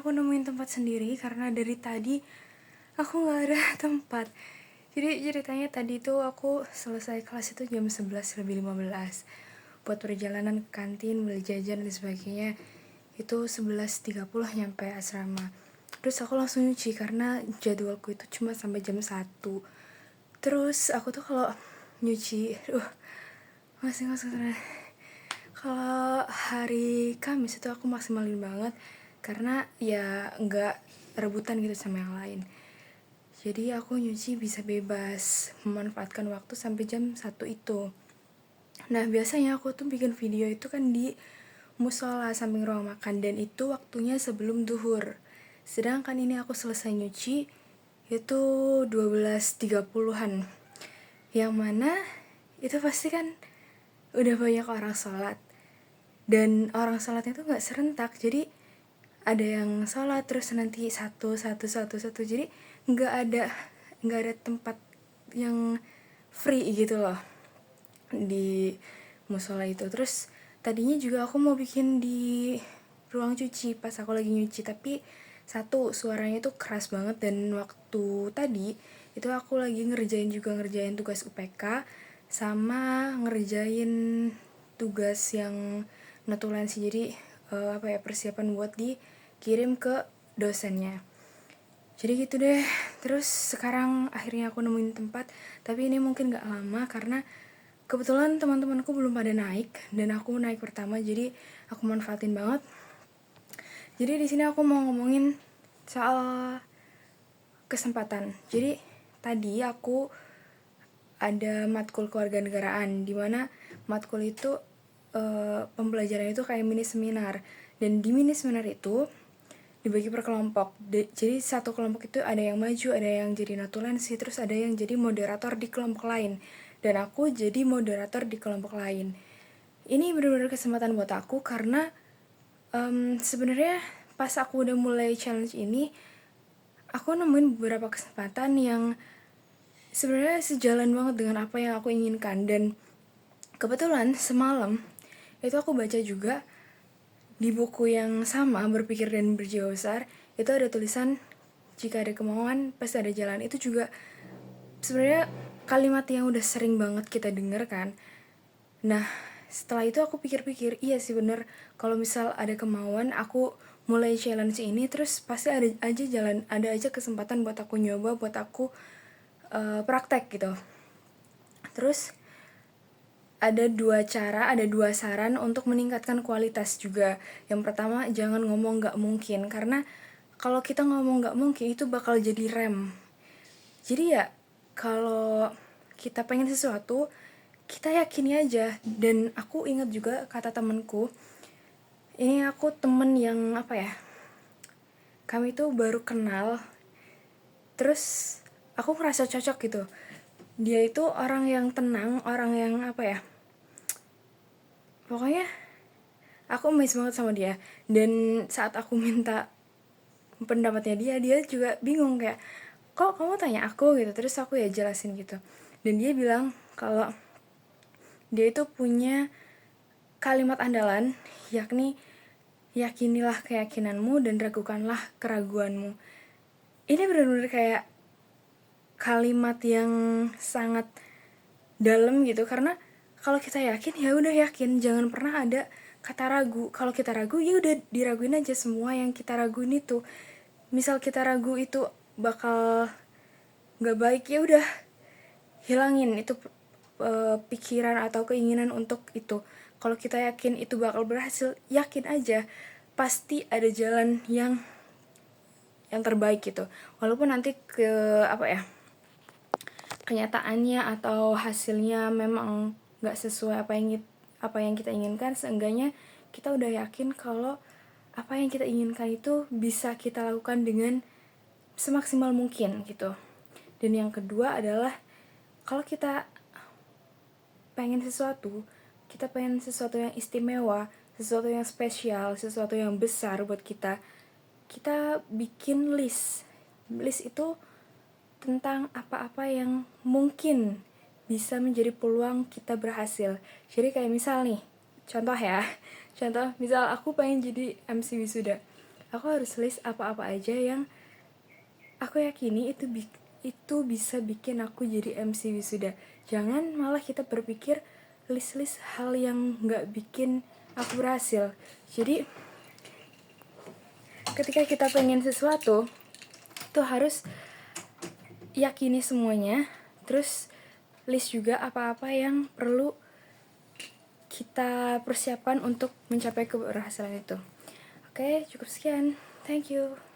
aku nemuin tempat sendiri karena dari tadi aku nggak ada tempat. Jadi ceritanya tadi tuh aku selesai kelas itu jam 11 lebih 15. Buat perjalanan ke kantin, beli jajan dan sebagainya itu 11:30 nyampe asrama. Terus aku langsung nyuci karena jadwalku itu cuma sampai jam 1. Terus aku tuh kalau nyuci, masih kalau hari Kamis itu aku maksimalin banget karena ya nggak rebutan gitu sama yang lain. Jadi aku nyuci bisa bebas, memanfaatkan waktu sampai jam 1 itu. Nah biasanya aku tuh bikin video itu kan di musola samping ruang makan, dan itu waktunya sebelum duhur. Sedangkan ini aku selesai nyuci itu 12:30-an. Yang mana itu pasti kan udah banyak orang sholat. Dan orang sholatnya tuh gak serentak, jadi ada yang sholat terus nanti satu. Jadi nggak ada tempat yang free gitu loh di musola itu. Terus tadinya juga aku mau bikin di ruang cuci pas aku lagi nyuci, tapi suaranya tuh keras banget, dan waktu tadi itu aku lagi ngerjain tugas UPK sama ngerjain tugas yang notulensi. Jadi persiapan buat dikirim ke dosennya. Jadi gitu deh. Terus sekarang akhirnya aku nemuin tempat, tapi ini mungkin gak lama karena kebetulan teman-temanku belum pada naik dan aku naik pertama, jadi aku manfaatin banget. Jadi di sini aku mau ngomongin soal kesempatan. Jadi tadi aku ada matkul kewarganegaraan, di mana matkul itu pembelajaran itu kayak mini seminar, dan di mini seminar itu dibagi per kelompok. Jadi satu kelompok itu ada yang maju, ada yang jadi notulensi, terus ada yang jadi moderator di kelompok lain, dan aku jadi moderator di kelompok lain. Ini benar-benar kesempatan buat aku karena sebenarnya pas aku udah mulai challenge ini, aku nemuin beberapa kesempatan yang sebenarnya sejalan banget dengan apa yang aku inginkan. Dan kebetulan semalam itu aku baca juga di buku yang sama, Berpikir dan Berjiwa Besar, itu ada tulisan jika ada kemauan pasti ada jalan. Itu juga sebenarnya kalimat yang udah sering banget kita dengar kan. Nah setelah itu aku pikir-pikir, iya sih bener, kalau misal ada kemauan, aku mulai challenge ini, terus pasti ada aja jalan, ada aja kesempatan buat aku nyoba, buat aku praktek gitu. Terus ada dua saran untuk meningkatkan kualitas juga. Yang pertama, jangan ngomong gak mungkin, karena kalau kita ngomong gak mungkin itu bakal jadi rem. Jadi ya kalau kita pengen sesuatu, kita yakini aja. Dan aku ingat juga kata temenku, ini aku temen yang kami tuh baru kenal, terus aku ngerasa cocok gitu. Dia itu orang yang tenang, orang yang pokoknya aku amazed banget sama dia. Dan saat aku minta pendapatnya dia juga bingung, kayak kok kamu tanya aku gitu. Terus aku ya jelasin gitu, dan dia bilang kalau dia itu punya kalimat andalan, yakni yakinilah keyakinanmu dan ragukanlah keraguanmu. Ini benar-benar kayak kalimat yang sangat dalam gitu, karena kalau kita yakin ya udah yakin, jangan pernah ada kata ragu. Kalau kita ragu ya udah diraguin aja semua yang kita raguin itu. Misal kita ragu itu bakal nggak baik, ya udah hilangin itu pikiran atau keinginan untuk itu. Kalau kita yakin itu bakal berhasil, yakin aja pasti ada jalan yang terbaik gitu. Walaupun nanti kenyataannya atau hasilnya memang nggak sesuai apa yang kita inginkan, seenggaknya kita udah yakin kalau apa yang kita inginkan itu bisa kita lakukan dengan semaksimal mungkin gitu. Dan yang kedua adalah, kalau kita pengen sesuatu yang istimewa, sesuatu yang spesial, sesuatu yang besar buat kita bikin list itu tentang apa-apa yang mungkin bisa menjadi peluang kita berhasil. Jadi kayak misal nih, contoh misal aku pengen jadi MC wisuda, aku harus list apa-apa aja yang aku yakini itu bisa bikin aku jadi MC wisuda. Jangan malah kita berpikir list-list hal yang nggak bikin aku berhasil. Jadi ketika kita pengen sesuatu tuh harus yakini semuanya, terus list juga apa-apa yang perlu kita persiapkan untuk mencapai keberhasilan itu. Oke, cukup sekian. Thank you.